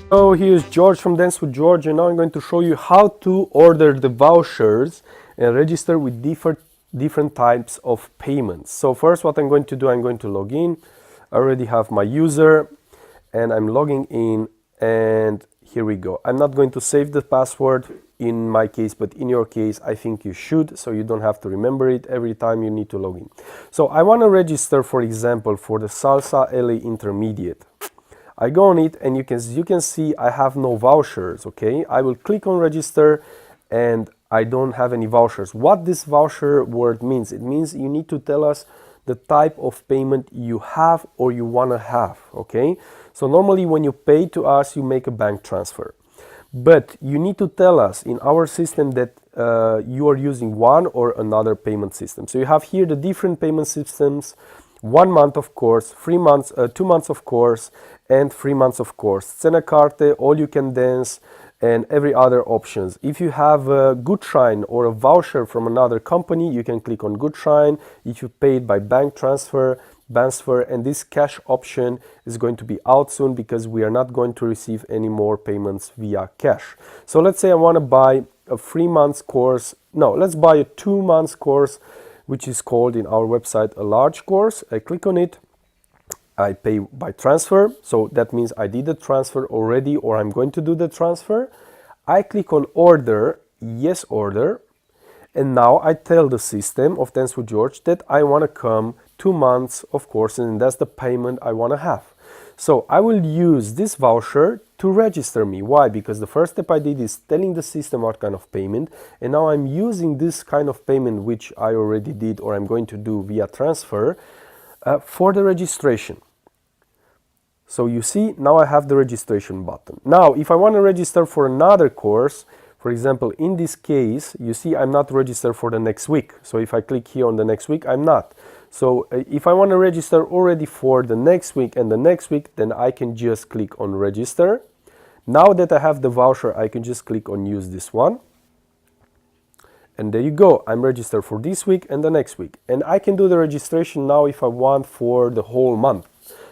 So here's George from Dance with George, and now I'm going to show you how to order the vouchers and register with different types of payments. So first what I'm going to do, I'm going to log in. I already have my user and I'm logging in, and here we go. I'm not going to save the password in my case, but in your case I think you should, so you don't have to remember it every time you need to log in. So I want to register, for example, for the Salsa LA Intermediate. I go on it, and you can see I have no vouchers. Okay, I will click on register and I don't have any vouchers. What this voucher word means, it means you need to tell us the type of payment you have or you want to have. Okay, so normally when you pay to us, you make a bank transfer, but you need to tell us in our system that you are using one or another payment system. So you have here the different payment systems: 1 month of course, 3 months, 2 months of course, and 3 months of course, Cena Carte, all you can dance, and every other options. If you have a Gutschein or a voucher from another company, you can click on Gutschein. If you paid by bank transfer, and this cash option is going to be out soon because we are not going to receive any more payments via cash. So let's say I want to buy a 3 months course. No, let's buy a 2 months course, which is called in our website a large course. I click on it. I pay by transfer, so that means I did the transfer already, or I'm going to do the transfer. I click on order, yes order, and now I tell the system of Dance with George that I want to come 2 months of course, and that's the payment I want to have. So I will use this voucher to register me. Why? Because the first step I did is telling the system what kind of payment, and now I'm using this kind of payment which I already did or I'm going to do via transfer for the registration. So you see, now I have the registration button. Now, if I want to register for another course, for example, in this case, you see I'm not registered for the next week. So if I click here on the next week, I'm not. So if I want to register already for the next week and the next week, then I can just click on register. Now that I have the voucher, I can just click on use this one. And there you go, I'm registered for this week and the next week. And I can do the registration now if I want for the whole month.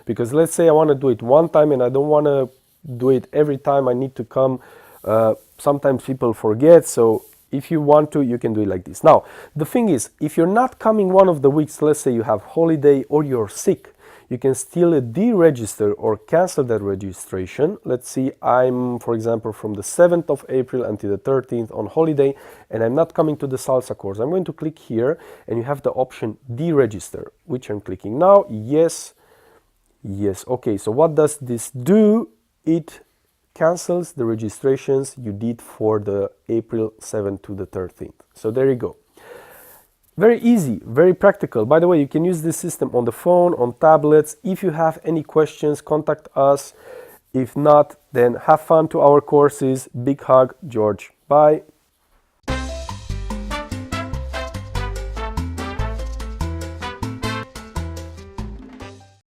Because let's say I want to do it one time and I don't want to do it every time I need to come. Sometimes people forget, so if you want to, you can do it like this. Now, the thing is, if you're not coming one of the weeks, let's say you have holiday or you're sick, you can still deregister or cancel that registration. Let's see, I'm, for example, from the 7th of April until the 13th on holiday, and I'm not coming to the salsa course. I'm going to click here, and you have the option deregister, which I'm clicking now. Yes. Yes, okay, so what does this do? It cancels the registrations you did for the April 7th to the 13th. So there you go. Very easy, very practical. By the way, you can use this system on the phone, on tablets. If you have any questions, contact us. If not, then have fun to our courses. Big hug, George. Bye.